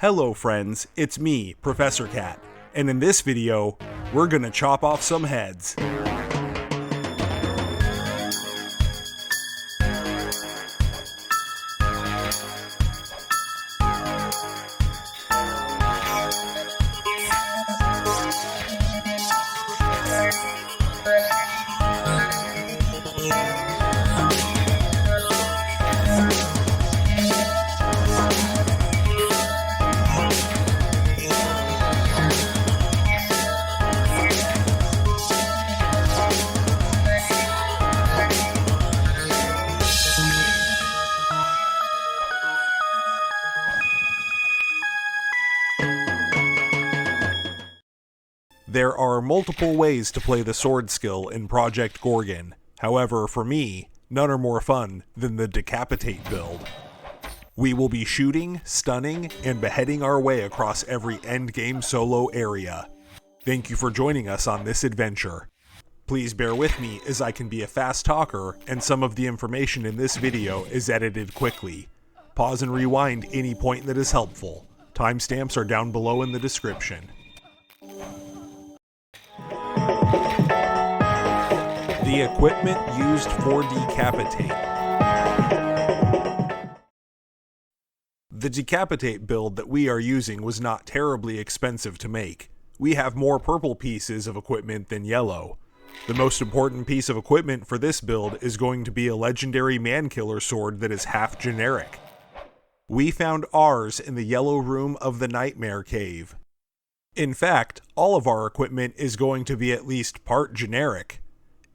Hello friends, it's me, Professor Cat, and in this video, we're gonna chop off some heads. There are multiple ways to play the sword skill in Project Gorgon. However, for me, none are more fun than the Decapitate build. We will be shooting, stunning, and beheading our way across every endgame solo area. Thank you for joining us on this adventure. Please bear with me as I can be a fast talker and some of the information in this video is edited quickly. Pause and rewind any point that is helpful. Timestamps are down below in the description. The equipment used for Decapitate. The Decapitate build that we are using was not terribly expensive to make. We have more purple pieces of equipment than yellow. The most important piece of equipment for this build is going to be a legendary man-killer sword that is half generic. We found ours in the yellow room of the Nightmare Cave. In fact, all of our equipment is going to be at least part generic.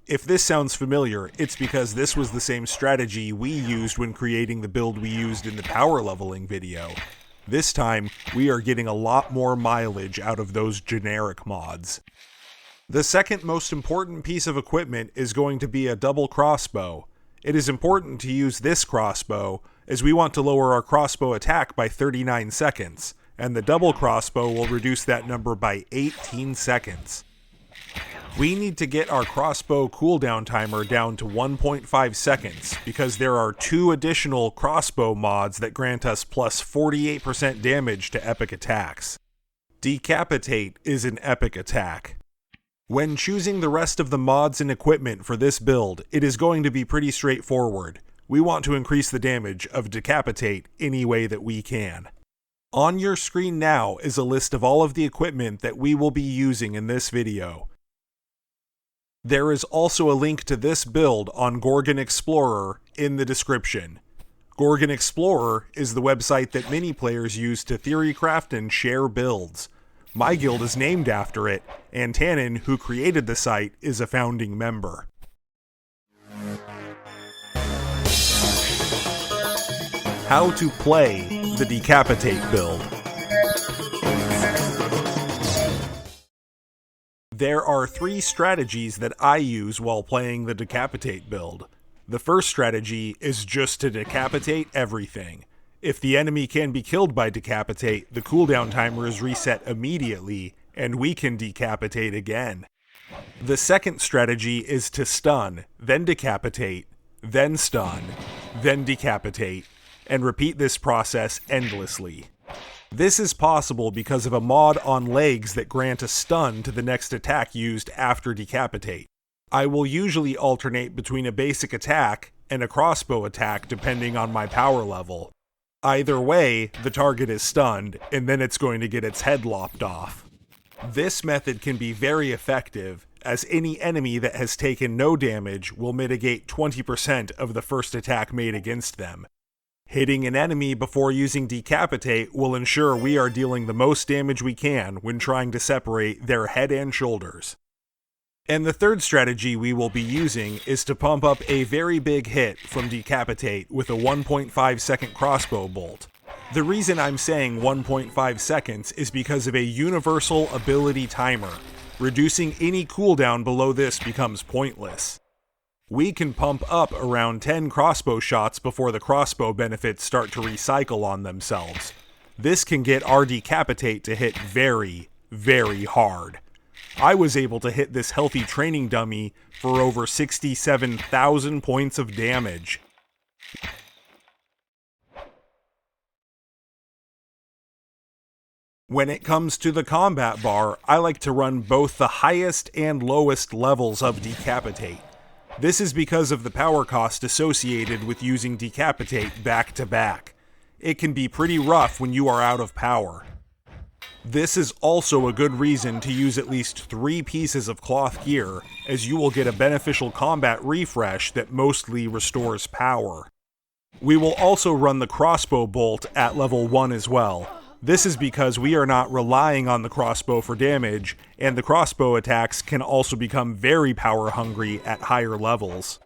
If this sounds familiar, it's because this was the same strategy we used when creating the build we used in the power leveling video. This time, we are getting a lot more mileage out of those generic mods. The second most important piece of equipment is going to be a double crossbow. It is important to use this crossbow, as we want to lower our crossbow attack by 39 seconds, and the double crossbow will reduce that number by 18 seconds. We need to get our crossbow cooldown timer down to 1.5 seconds because there are 2 additional crossbow mods that grant us plus 48% damage to epic attacks. Decapitate is an epic attack. When choosing the rest of the mods and equipment for this build, it is going to be pretty straightforward. We want to increase the damage of Decapitate any way that we can. On your screen now is a list of all of the equipment that we will be using in this video. There is also a link to this build on Gorgon Explorer in the description. Gorgon Explorer is the website that many players use to theorycraft and share builds. My guild is named after it, and Tannen, who created the site, is a founding member. How to play the Decapitate build. There are 3 strategies that I use while playing the Decapitate build. The first strategy is just to decapitate everything. If the enemy can be killed by Decapitate, the cooldown timer is reset immediately, and we can decapitate again. The second strategy is to stun, then decapitate, then stun, then decapitate, and repeat this process endlessly. This is possible because of a mod on legs that grant a stun to the next attack used after Decapitate. I will usually alternate between a basic attack and a crossbow attack depending on my power level. Either way, the target is stunned, and then it's going to get its head lopped off. This method can be very effective, as any enemy that has taken no damage will mitigate 20% of the first attack made against them. Hitting an enemy before using Decapitate will ensure we are dealing the most damage we can when trying to separate their head and shoulders. And the third strategy we will be using is to pump up a very big hit from Decapitate with a 1.5 second crossbow bolt. The reason I'm saying 1.5 seconds is because of a universal ability timer. Reducing any cooldown below this becomes pointless. We can pump up around 10 crossbow shots before the crossbow benefits start to recycle on themselves. This can get our Decapitate to hit very, very hard. I was able to hit this healthy training dummy for over 67,000 points of damage. When it comes to the combat bar, I like to run both the highest and lowest levels of Decapitate. This is because of the power cost associated with using Decapitate back to back. It can be pretty rough when you are out of power. This is also a good reason to use at least 3 pieces of cloth gear, as you will get a beneficial combat refresh that mostly restores power. We will also run the crossbow bolt at level 1 as well. This is because we are not relying on the crossbow for damage, and the crossbow attacks can also become very power hungry at higher levels.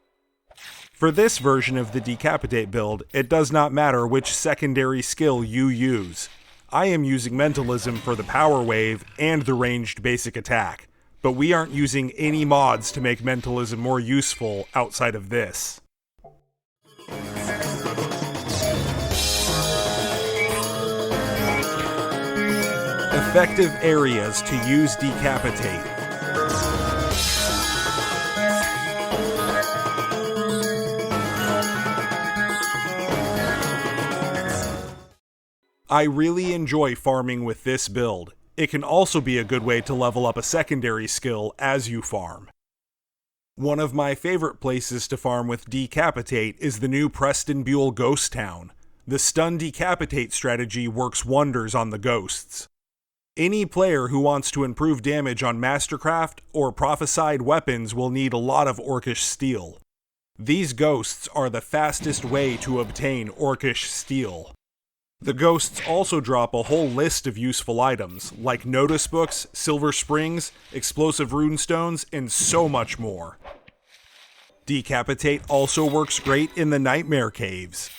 For this version of the Decapitate build, it does not matter which secondary skill you use. I am using Mentalism for the power wave and the ranged basic attack, but we aren't using any mods to make Mentalism more useful outside of this. Effective areas to use Decapitate. I really enjoy farming with this build. It can also be a good way to level up a secondary skill as you farm. One of my favorite places to farm with Decapitate is the new Preston Buell Ghost Town. The Stun Decapitate strategy works wonders on the ghosts. Any player who wants to improve damage on Mastercraft or prophesied weapons will need a lot of Orcish Steel. These ghosts are the fastest way to obtain Orcish Steel. The ghosts also drop a whole list of useful items, like notice books, silver springs, explosive runestones, and so much more. Decapitate also works great in the Nightmare Caves.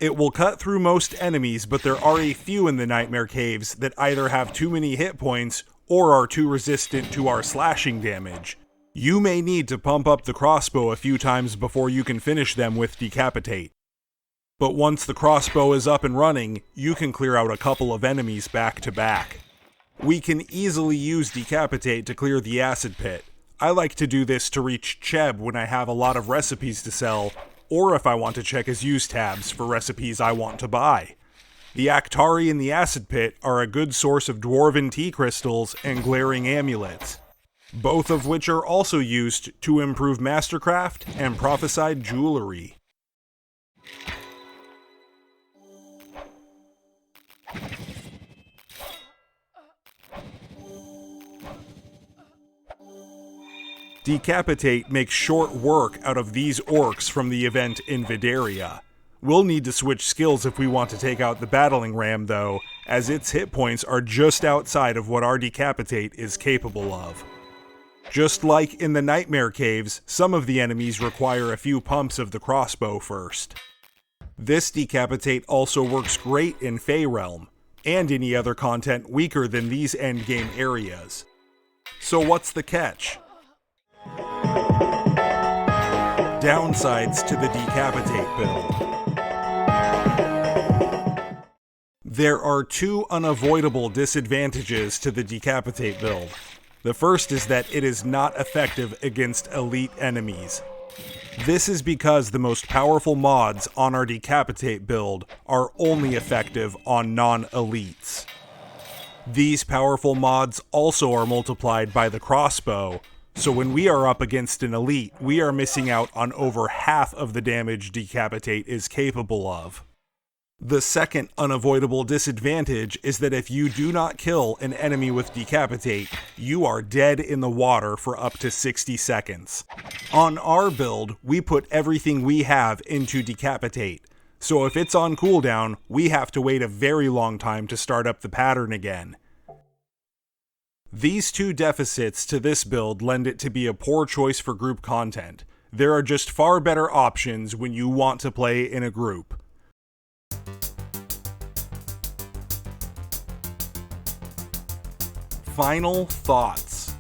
It will cut through most enemies, but there are a few in the Nightmare Caves that either have too many hit points or are too resistant to our slashing damage. You may need to pump up the crossbow a few times before you can finish them with Decapitate. But once the crossbow is up and running, you can clear out a couple of enemies back to back. We can easily use Decapitate to clear the acid pit. I like to do this to reach Cheb when I have a lot of recipes to sell, or if I want to check his use tabs for recipes I want to buy. The Actari and the Acid Pit are a good source of Dwarven Tea Crystals and Glaring Amulets, both of which are also used to improve Mastercraft and Prophesied Jewelry. Decapitate makes short work out of these orcs from the event in Videria. We'll need to switch skills if we want to take out the Battling Ram though, as its hit points are just outside of what our Decapitate is capable of. Just like in the Nightmare Caves, some of the enemies require a few pumps of the crossbow first. This Decapitate also works great in Fey Realm, and any other content weaker than these endgame areas. So what's the catch? Downsides to the Decapitate build. There are 2 unavoidable disadvantages to the Decapitate build. The first is that it is not effective against elite enemies. This is because the most powerful mods on our Decapitate build are only effective on non-elites. These powerful mods also are multiplied by the crossbow, so when we are up against an elite, we are missing out on over half of the damage Decapitate is capable of. The second unavoidable disadvantage is that if you do not kill an enemy with Decapitate, you are dead in the water for up to 60 seconds. On our build, we put everything we have into Decapitate, so if it's on cooldown, we have to wait a very long time to start up the pattern again. These 2 deficits to this build lend it to be a poor choice for group content. There are just far better options when you want to play in a group. Final thoughts.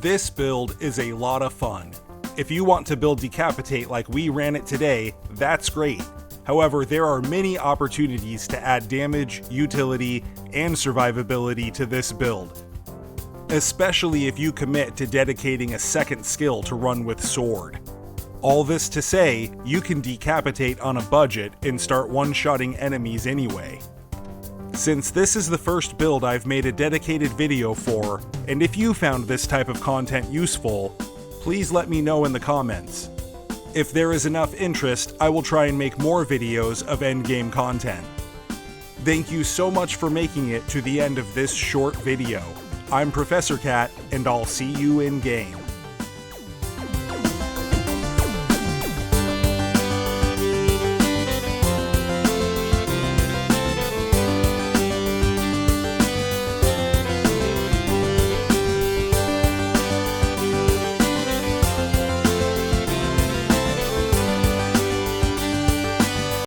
This build is a lot of fun. If you want to build Decapitate like we ran it today, that's great. However, there are many opportunities to add damage, utility, and survivability to this build, especially if you commit to dedicating a second skill to run with sword. All this to say, you can decapitate on a budget and start one-shotting enemies anyway. Since this is the first build I've made a dedicated video for, and if you found this type of content useful, please let me know in the comments. If there is enough interest, I will try and make more videos of endgame content. Thank you so much for making it to the end of this short video. I'm Professor Cat, and I'll see you in game.